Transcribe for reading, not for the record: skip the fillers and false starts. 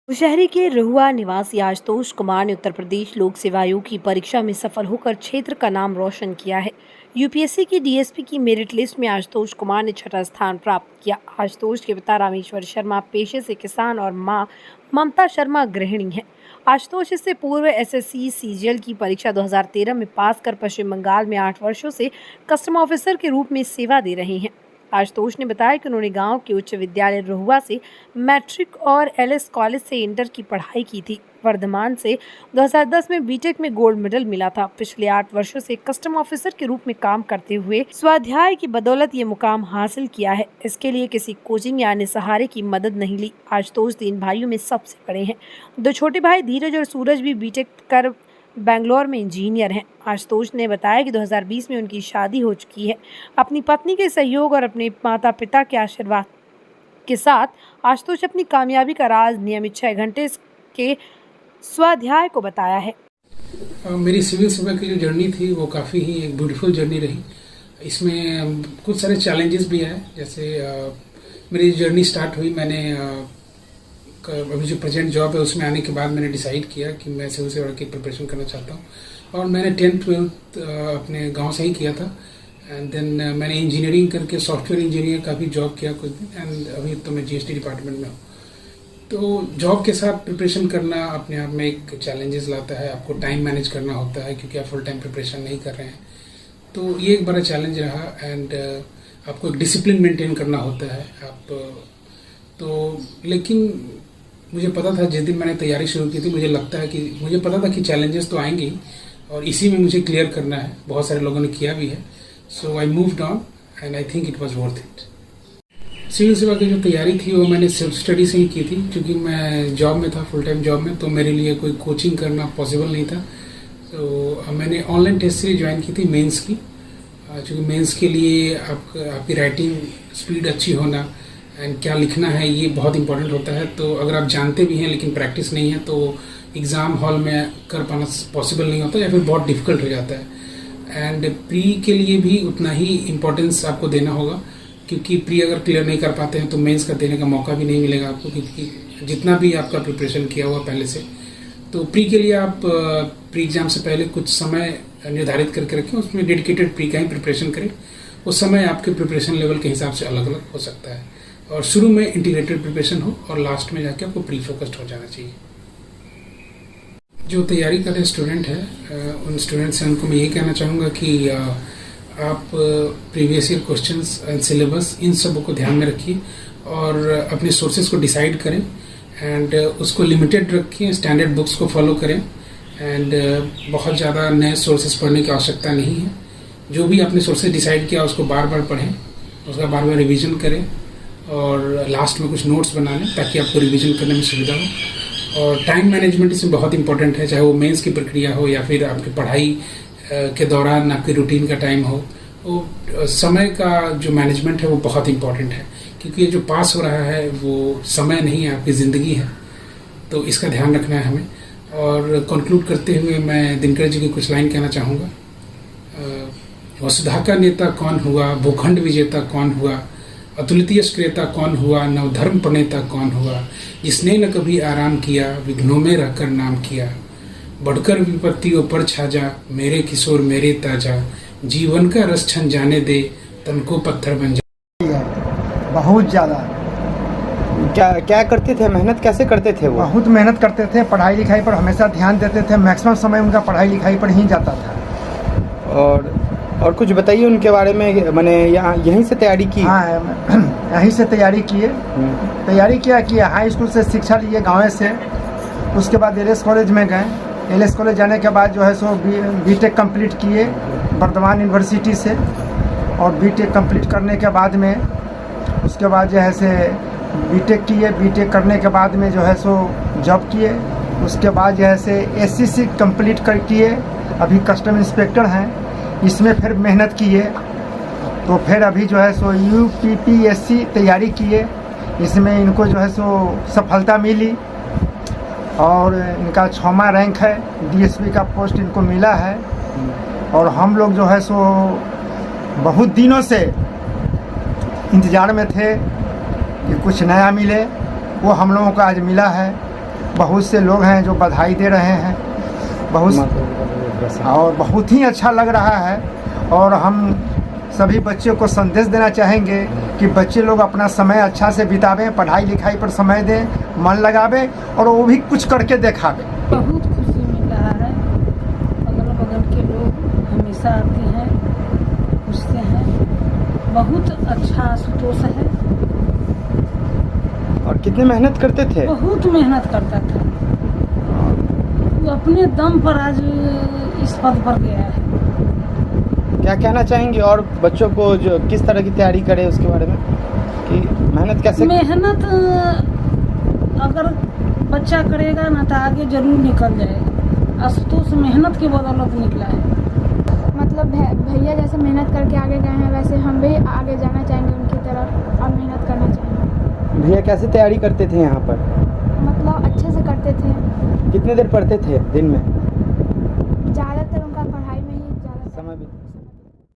शहरी के रहुआ निवासी आशुतोष कुमार ने उत्तर प्रदेश लोक सेवा आयोग की परीक्षा में सफल होकर क्षेत्र का नाम रोशन किया है। यूपीएससी की डीएसपी की मेरिट लिस्ट में आशुतोष कुमार ने 6ठा स्थान प्राप्त किया। आशुतोष के पिता रामेश्वर शर्मा पेशे से किसान और मां ममता शर्मा गृहिणी हैं। आशुतोष इससे पूर्व एसएससी सीजीएल की परीक्षा 2013 में पास कर पश्चिम बंगाल में 8 वर्षों से कस्टम ऑफिसर के रूप में सेवा दे रहे हैं। आशुतोष ने बताया कि उन्होंने गांव के उच्च विद्यालय रहुआ से मैट्रिक और एलएस कॉलेज से इंटर की पढ़ाई की थी। वर्धमान से 2010 में बीटेक में गोल्ड मेडल मिला था। पिछले 8 वर्षों से कस्टम ऑफिसर के रूप में काम करते हुए स्वाध्याय की बदौलत ये मुकाम हासिल किया है। इसके लिए किसी कोचिंग या अन्य सहारे की मदद नहीं ली। आशुतोष 3 भाइयों में सबसे बड़े हैं। 2 छोटे भाई धीरज और सूरज भी बीटेक कर बेंगलोर में इंजीनियर हैं। आशुतोष ने बताया कि 2020 में उनकी शादी हो चुकी है। अपनी पत्नी के सहयोग और अपने माता पिता के आशीर्वाद के साथ आशुतोष अपनी कामयाबी का राज नियमित 6 घंटे के स्वाध्याय को बताया है। मेरी सिविल सेवा की जो जर्नी थी वो काफ़ी ही एक ब्यूटीफुल जर्नी रही। इसमें कुछ सारे चैलेंजेस भी आए। जैसे मेरी जर्नी स्टार्ट हुई, मैंने अभी जो प्रेजेंट जॉब है उसमें आने के बाद मैंने डिसाइड किया कि मैं सिविल सेवा की प्रिपरेशन करना चाहता हूँ। और मैंने 10th-12th अपने गांव से ही किया था। एंड देन मैंने इंजीनियरिंग करके सॉफ्टवेयर इंजीनियर का भी जॉब किया कुछ दिन। एंड अभी तो मैं जीएसटी डिपार्टमेंट में हूँ। तो जॉब के साथ प्रिपरेशन करना अपने आप में एक चैलेंजेस लाता है। आपको टाइम मैनेज करना होता है क्योंकि आप फुल टाइम प्रिपरेशन नहीं कर रहे हैं। तो ये एक बड़ा चैलेंज रहा। एंड आपको एक डिसिप्लिन मेंटेन करना होता है। लेकिन मुझे पता था, जिस दिन मैंने तैयारी शुरू की थी मुझे पता था कि चैलेंजेस तो आएंगे ही और इसी में मुझे क्लियर करना है। बहुत सारे लोगों ने किया भी है। So I moved on and I think it was worth it. Civil सेवा की जो तैयारी थी वो मैंने सेल्फ स्टडी से ही की थी, क्योंकि मैं जॉब में था, फुल टाइम जॉब में। तो मेरे लिए कोई कोचिंग करना पॉसिबल नहीं था। तो मैंने ऑनलाइन टेस्ट सीरीज ज्वाइन की थी मेंस की, क्योंकि मेंस के लिए आपकी राइटिंग स्पीड अच्छी होना एंड क्या लिखना है ये बहुत इंपॉर्टेंट होता है। तो अगर आप जानते भी हैं लेकिन प्रैक्टिस नहीं है तो एग्ज़ाम हॉल में कर पाना पॉसिबल नहीं होता या फिर बहुत डिफिकल्ट हो जाता है। एंड प्री के लिए भी उतना ही इम्पोर्टेंस आपको देना होगा, क्योंकि प्री अगर क्लियर नहीं कर पाते हैं तो मेंस का देने का मौका भी नहीं मिलेगा आपको, क्योंकि जितना भी आपका प्रिपरेशन किया हुआ पहले से। तो प्री के लिए आप प्री एग्ज़ाम से पहले कुछ समय निर्धारित करके रखें, उसमें डेडिकेटेड प्री का ही प्रिपरेशन करें। उस समय आपके प्रिपरेशन लेवल के हिसाब से अलग अलग हो सकता है और शुरू में इंटीग्रेटेड प्रिपरेशन हो और लास्ट में जाके आपको प्री फोकस्ड हो जाना चाहिए। जो तैयारी कर रहे स्टूडेंट हैं उन स्टूडेंट से उनको मैं ये कहना चाहूँगा कि आप previous year questions and syllabus in सबों को ध्यान में रखिए और अपने सोर्सेज को डिसाइड करें एंड उसको लिमिटेड रखिए, स्टैंडर्ड बुक्स को फॉलो करें एंड बहुत ज़्यादा नए सोर्सेज पढ़ने की आवश्यकता नहीं है। जो भी आपने सोर्सेज डिसाइड किया उसको बार बार पढ़ें, उसका बार बार रिविज़न करें और लास्ट में कुछ नोट्स बना लें ताकि आपको रिवीजन करने में सुविधा हो। और टाइम मैनेजमेंट इसमें बहुत इंपॉर्टेंट है, चाहे वो मेंस की प्रक्रिया हो या फिर आपकी पढ़ाई के दौरान आपकी रूटीन का टाइम हो। वो समय का जो मैनेजमेंट है वो बहुत इंपॉर्टेंट है, क्योंकि ये जो पास हो रहा है वो समय नहीं है, आपकी ज़िंदगी है। तो इसका ध्यान रखना है हमें। और कंक्लूड करते हुए मैं दिनकर जी की कुछ लाइन कहना चाहूँगा। वसुधा का नेता कौन हुआ, भूखंड विजेता कौन हुआ, अतुलितीय क्रेता कौन हुआ, नवधर्म प्रणेता कौन हुआ, जिसने न कभी आराम किया, विघ्नों में रहकर नाम किया, बढ़कर विपत्तियों पर छा जा, मेरे किशोर मेरे ताजा, जीवन का रस छन जाने दे, तन को पत्थर बन जा। बहुत ज़्यादा क्या करते थे, मेहनत कैसे करते थे वो? बहुत मेहनत करते थे, पढ़ाई लिखाई पर हमेशा ध्यान देते थे। मैक्सिमम समय उनका पढ़ाई लिखाई पर ही जाता था। और कुछ बताइए उनके बारे में। मैंने यहीं से तैयारी की? हाँ, यहीं से तैयारी किए। तैयारी कि हाई स्कूल से शिक्षा लिए गाँव से। उसके बाद एलएस कॉलेज में गए। एलएस कॉलेज जाने के बाद जो है सो बीटेक कंप्लीट किए वर्धमान यूनिवर्सिटी से। और बीटेक कंप्लीट करने के बाद में उसके बाद जो है से बीटेक किए। बीटेक करने के बाद में जो है सो जॉब किए। उसके बाद जो है से एससीसी कंप्लीट कर किए, अभी कस्टम इंस्पेक्टर हैं। इसमें फिर मेहनत किए तो फिर अभी जो है सो यूपीपीएससी तैयारी किए। इसमें इनको जो है सो सफलता मिली और इनका 6वां रैंक है। डीएसपी का पोस्ट इनको मिला है। और हम लोग जो है सो बहुत दिनों से इंतज़ार में थे कि कुछ नया मिले, वो हम लोगों को आज मिला है। बहुत से लोग हैं जो बधाई दे रहे हैं, और बहुत ही अच्छा लग रहा है। और हम सभी बच्चों को संदेश देना चाहेंगे कि बच्चे लोग अपना समय अच्छा से बितावें, पढ़ाई लिखाई पर समय दें, मन लगावें और वो भी कुछ करके दिखावें। बहुत खुशी मिल रहा है। अगल बगल के लोग हमेशा आते हैं, पूछते हैं। बहुत अच्छा आशुतोष है। और कितने मेहनत करते थे? बहुत मेहनत करता था। वो अपने दम पर आज इस पद पर गया है। क्या कहना चाहेंगे और बच्चों को जो किस तरह की तैयारी करे उसके बारे में, कि मेहनत कैसे? मेहनत अगर बच्चा करेगा ना तो आगे जरूर निकल जाएगा। आशुतोष मेहनत की बदौलत निकला है। मतलब भैया जैसे मेहनत करके आगे गए हैं, वैसे हम भी आगे जाना चाहेंगे उनकी तरफ और मेहनत करना चाहेंगे। भैया कैसे तैयारी करते थे यहाँ पर? मतलब अच्छे से करते थे। कितने देर पढ़ते थे दिन में? ज़्यादातर उनका पढ़ाई में ही ज़्यादा समय भी